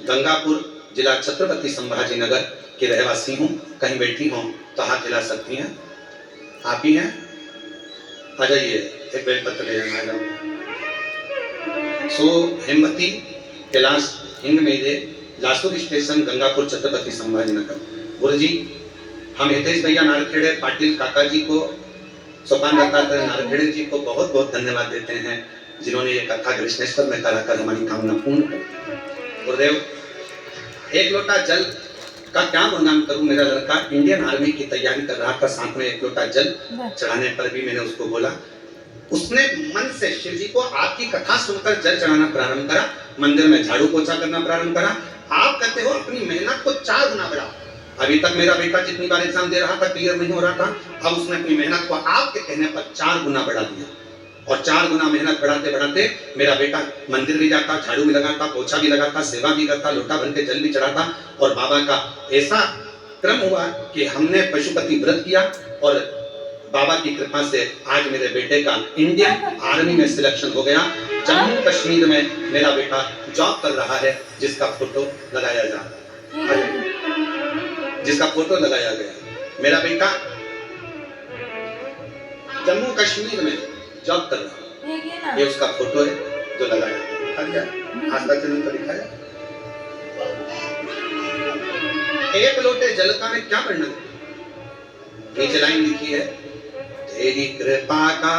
गंगापुर जिला छत्रपति संभाजी नगर की रहवासी हूँ। कहीं बैठी हूँ तो हाथ हिला सकती हैं। आप ही हैं? आ जाइए, एक बेलपत्र ले जाना। हिमवती कैलाश हिंग मिरे लातूर स्टेशन गंगापुर छत्रपति संभाजी नगर। गुरु जी, हम हितेश भैया नारखेड़े पाटिल काका जी को, सोपान दत्तात्रेय नारखेड़े जी को बहुत बहुत धन्यवाद देते हैं, जिन्होंने ये कथा कृष्णेश्वर में कराकर हमारी कामना पूर्ण की। गुरुदेव, एक लोटा जल का क्या गुणगान करूं। मेरा लड़का इंडियन आर्मी की तैयारी कर रहा था, साथ में एक लोटा जल चढ़ाने पर भी मैंने उसको बोला, उसने मन से शिव जी को आपकी कथा सुनकर जल चढ़ाना प्रारंभ करा, मंदिर में झाड़ू पोछा करना प्रारंभ करा। आप कहते हो अपनी मेहनत को 4 गुना बढ़ाओ। अभी तक मेरा बेटा जितनी बार एग्जाम दे रहा था क्लियर नहीं हो रहा था, अब उसने अपनी मेहनत को आपके कहने पर 4 गुना बढ़ा दिया, और 4 गुना मेहनत बढ़ाते बढ़ाते मेरा बेटा मंदिर भी जाता, झाड़ू भी लगाता, पोछा भी लगाता, सेवा भी करता, लोटा भर के जल भी चढ़ाता। और बाबा का ऐसा क्रम हुआ कि हमने पशुपति व्रत किया, और बाबा की कृपा से आज मेरे बेटे का इंडियन आर्मी में सिलेक्शन हो गया। जम्मू कश्मीर में मेरा बेटा जॉब कर रहा है, जिसका फोटो लगाया जा रहा है, जिसका फोटो लगाया गया। मेरा बेटा जम्मू कश्मीर में जॉब कर रहा है, ये उसका फोटो है जो लगाया गया। आस्था चैनल पर दिखाया। एक लोटे जल का में क्या वर्णन है? नीचे लाइन लिखी है, तेरी कृपा का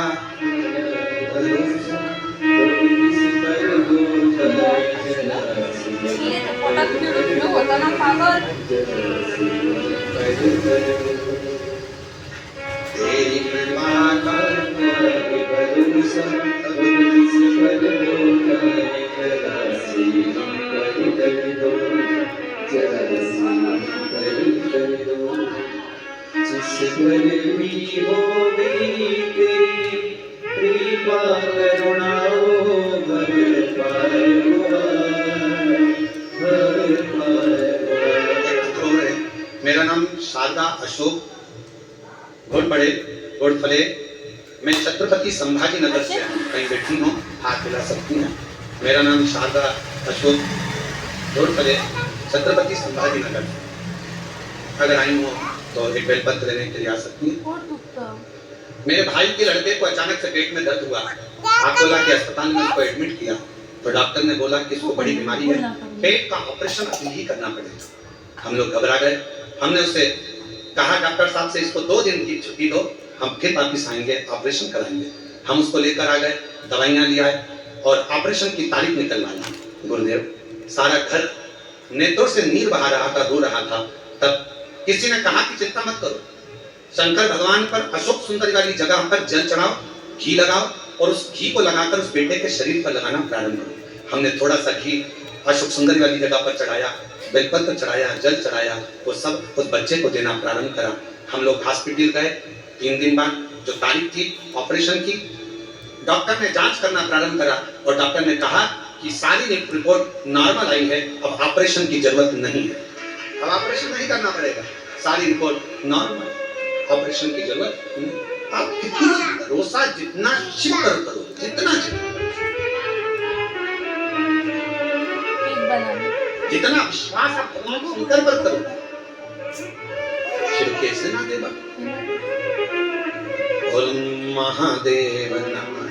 होता ना पागल। तेरी कृपा का जिस पर भी हो मेरी तेरी कृपा करुणा हो भर पार हुआ, भर पार हुआ। मेरा नाम शारदा अशोक घोड़पड़े घोड़फले। मैं छत्रपति संभाजी नगर से हूँ। कहीं बैठी हूँ, हाथ मिला सकती हैं। मेरा नाम शारदा अशोक घोड़फले, छत्रपति संभाजी नगर। अगर आई हो तो एक बेलपत्र लेने के लिए आ सकती हैं। पोट दुखतं. मेरे भाई के लड़के को अचानक से पेट में दर्द हुआ। आप बोला कि अस्पताल में उसको एडमिट किया, तो डॉक्टर ने बोला कि इसको बड़ी बीमारी है, पेट का ऑपरेशन अभी ही करना पड़ेगा। हम लोग घबरा गए। हमने उससे कहा डॉक्टर साहब से इसको 2 दिन की छुट्टी दो, हम फिर वापिस आएंगे, ऑपरेशन कराएंगे। हम उसको लेकर आ गए, दवाइयाँ ले आए और ऑपरेशन की तारीख निकलवाई। गुरुदेव, सारा घर नेत्रों से नीर बहा रहा था, रो रहा था। तब किसी ने कहा कि चिंता मत करो, शंकर भगवान पर अशोक सुंदरी वाली जगह पर जल चढ़ाओ, घी लगाओ और उस घी को लगाकर उस बेटे के शरीर पर लगाना प्रारंभ करो। हमने थोड़ा सा घी अशोक सुंदरी वाली जगह पर चढ़ाया, बेलपत्र चढ़ाया, जल चढ़ाया, वो सब उस बच्चे को देना प्रारंभ करा। हम लोग हॉस्पिटल गए। 3 दिन बाद जो तारीख थी ऑपरेशन की, डॉक्टर ने जांच करना प्रारंभ करा और डॉक्टर ने कहा कि सारी रिपोर्ट नॉर्मल आई है, अब ऑपरेशन की जरूरत नहीं है, अब ऑपरेशन नहीं करना पड़ेगा, सारी रिपोर्ट नॉर्मल, ऑपरेशन की जरूरत नहीं। आप कितना भरोसा, जितना शिव पर करो, जितना पीठ बनाने. जितना विश्वास आप भगवान शंकर पर करो, शिव कैसे ना देगा। ओम महादेव नमः।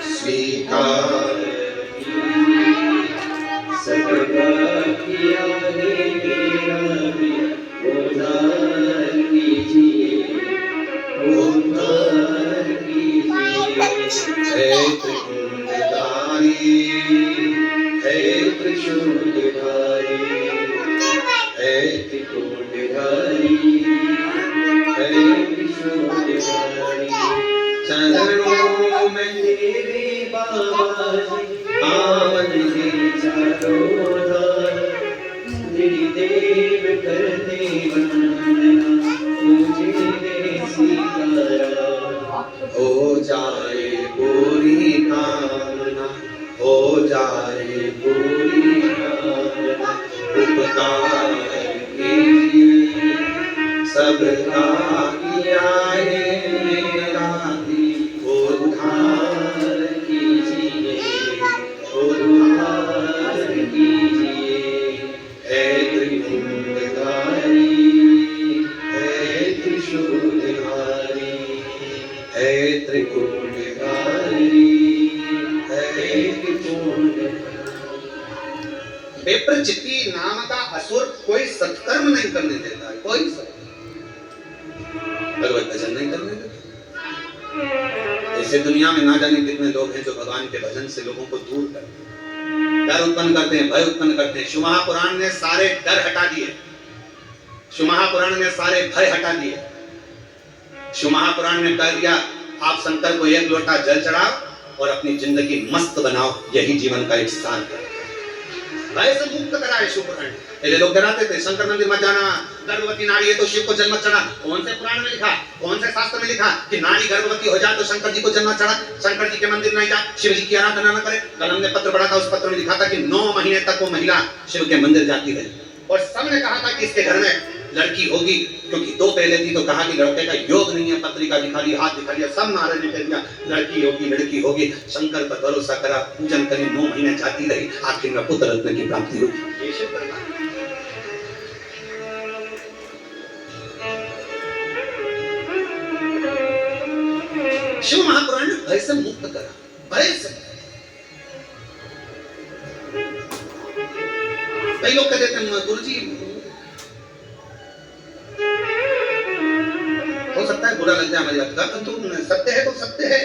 स्वीकार सदा किया है मेरा भी उद्धार कीजिए, उद्धार कीजिए। हे त्रिपुंडधारी, हे त्रिशूलधारी, हे त्रिपुंडधारी, हे त्रिशूलधारी। चरणों में तेरे बाबा जी पावन है चारों धार, देव करते वंदना तुझे है सीतारा। हो जाए पूरी कामना, हो जाए पूरी कामना, उपकार कीजिए सबका किया है मेरा भी उद्धार कीजिए, उद्धार कीजिए। हे त्रिपुंडधारी, हे त्रिशूलधारी, हे त्रिपुंडधारी, हे त्रिपुंडधारी। विप्रचिति नाम का असुर कोई सत्कर्म नहीं करने देता है, कोई भगवत भजन नहीं करने देता। ऐसे दुनिया में ना जाने कितने लोग हैं जो भगवान के भजन से लोगों को दूर करते हैं, डर उत्पन्न करते हैं, भय उत्पन्न करते हैं। शिव महापुराण ने सारे डर हटा दिए, शिव महापुराण ने सारे भय हटा दिए। शिव महापुराण ने कह दिया आप शंकर को 1 लोटा जल चढ़ाओ और अपनी जिंदगी मस्त बनाओ, यही जीवन का एक सार है। भय से मुक्त कराए शिव पुराण। पहले लोग डराते थे शंकर मंदिर मत जाना, गर्भवती नारी है तो शिव को जल मत चढ़ा। कौन से पुराण में लिखा, कौन से शास्त्र में लिखा कि नारी गर्भवती हो जाए तो शंकर जी को जल मत चढ़ा, शंकर जी के मंदिर नहीं जा, शिव जी की आराधना न करे। कल हमने पत्र पढ़ा था, उस पत्र में लिखा था कि 9 महीने तक वो महिला शिव के मंदिर जाती रही और सबने कहा था कि इसके घर में लड़की होगी, क्योंकि 2 पहले थी तो कहा कि लड़के का योग नहीं है, पत्रिका दिखा दी, हाथ दिखा दिया, सब महाराज ने कह दिया लड़की होगी, लड़की होगी। शंकर पर भरोसा करा, पूजन करी, 9 महीने जाती रही, आखिर में पुत्र रत्न की प्राप्ति हुई। ये शिव करता है। शिव महापुराण ने भय से मुक्त करा, भय से। कई लोग कहते थे गुरुजी हो सकता है बुरा लग जाए हमारी बात का, परंतु सत्य है तो सत्य है।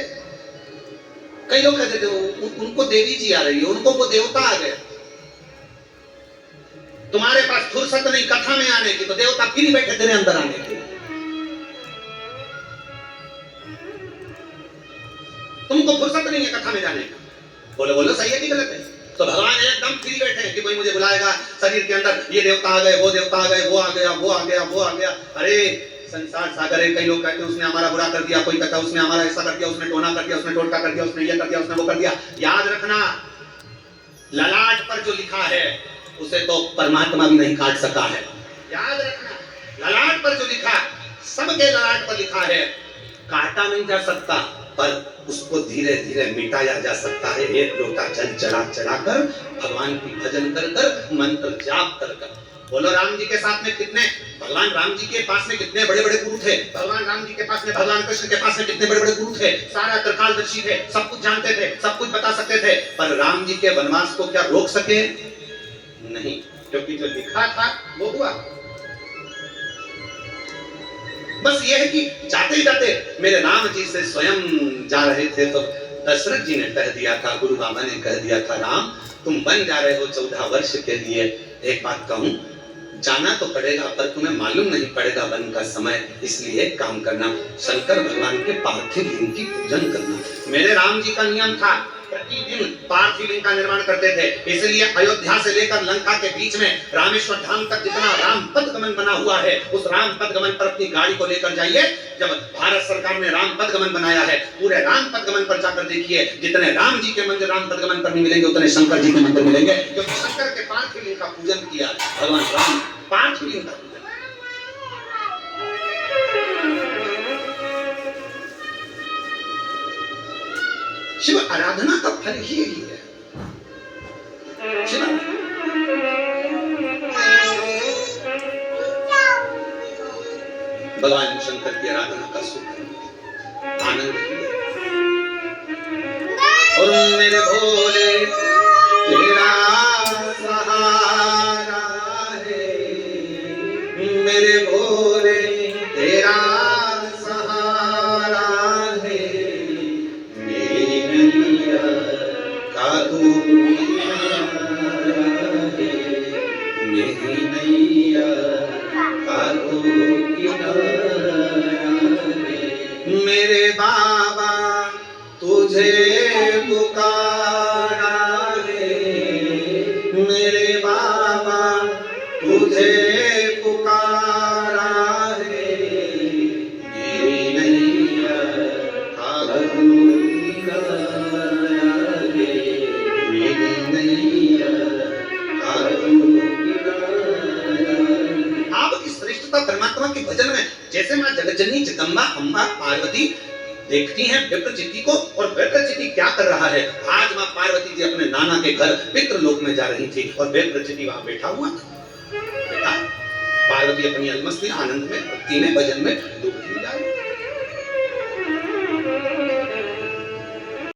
कई लोग कहते थे उनको देवी जी आ रही है, उनको वो देवता आ गए। तुम्हारे पास फुर्सत नहीं कथा में आने की, तो देवता फिर ही बैठे तेरे अंदर आने के। तुमको फुर्सत नहीं है कथा में जाने का। बोलो बोलो सही है कि गलत है? तो भगवान एकदम फ्री बैठे हैं कि कोई मुझे बुलाएगा, शरीर के अंदर ये देवता आ गए, वो देवता आ गए, वो आ गया, वो आ गया, वो आ गया। अरे संसार सागर है। कई लोग कहते हैं उसने हमारा बुरा कर दिया, कोई कहता है उसने हमारा ऐसा कर दिया, उसने टोना कर दिया, उसने टोटका कर दिया, उसने ये कर दिया, उसने वो कर दिया। याद रखना ललाट पर जो लिखा है उसे तो परमात्मा भी नहीं काट सका है। याद रखना, ललाट पर जो लिखा, सबके ललाट पर लिखा है, काटा नहीं जा सकता, पर उसको धीरे धीरे मिटाया जा सकता है। एक लोटा जल चढ़ा चढ़ाकर, भगवान की भजन कर कर, मंत्र जाप कर कर। बोलो, राम जी के साथ में कितने, भगवान राम जी के पास में कितने बड़े बड़े गुरु थे। भगवान राम जी के पास में, भगवान कृष्ण के पास में कितने बड़े बड़े गुरु थे। सारा त्रिकालदर्शी थे, सब कुछ जानते थे, सब कुछ बता सकते थे, पर राम जी के वनवास को क्या रोक सके? नहीं, क्योंकि जो लिखा था वो हुआ। बस ये है कि जाते ही जाते मेरे राम जी से स्वयं जा रहे थे तो दशरथ जी ने कह दिया था, गुरु बाबा ने कह दिया था, राम तुम वन जा रहे हो 14 वर्ष के लिए, एक बात कहूं, जाना तो पड़ेगा पर तुम्हें मालूम नहीं पड़ेगा वन का समय, इसलिए एक काम करना, शंकर भगवान के पार्थिव लिंग की पूजन करना। मेरे राम जी का नियम था, प्रतिदिन पार्थिव लिंग का निर्माण करते थे, इसलिए अयोध्या से लेकर लंका के बीच में रामेश्वर धाम तक जितना राम पदगमन बना हुआ है, उस राम पदगमन पर अपनी गाड़ी को लेकर जाइए। जब भारत सरकार ने राम पदगमन बनाया है, पूरे राम पदगमन पर जाकर देखिए, जितने राम जी के मंदिर राम पदगमन पर नहीं मिलेंगे, उतने शंकर जी के मंदिर मिलेंगे, क्योंकि शंकर के पार्थिव लिंग का पूजन किया भगवान राम, पार्थिव लिंग का पूजन। शिव आराधना का फल ही यही है। शिव भगवान शंकर की आराधना का सुख आनंद ही है। और मेरे भोले तेरा सहारा है, मेरे भोले तेरा सहारा है, मेरी नैया का तू किनारा है, मेरी नैया का तू किनारा है। मेरे बाबा तुझे पुकारा है, मेरे बाबा तुझे पुकारा है, मेरी नैया का तू किनारा है, मेरी नैया का तू किनारा है। आपकी श्रेष्ठता परमात्मा के भजन में, जैसे मां जगज्जननी जगदम्बा अम्बा पार्वती देखती हैं विप्रचिति को, और विप्रचिति क्या कर रहा है? आज मां पार्वती जी अपने नाना के घर पितृलोक में जा रही थी और विप्रचिति वहां बैठा हुआ था। बेटा, पार्वती अपनी अलमस्ती आनंद में, भक्ति में, भजन में डूबती जा रही।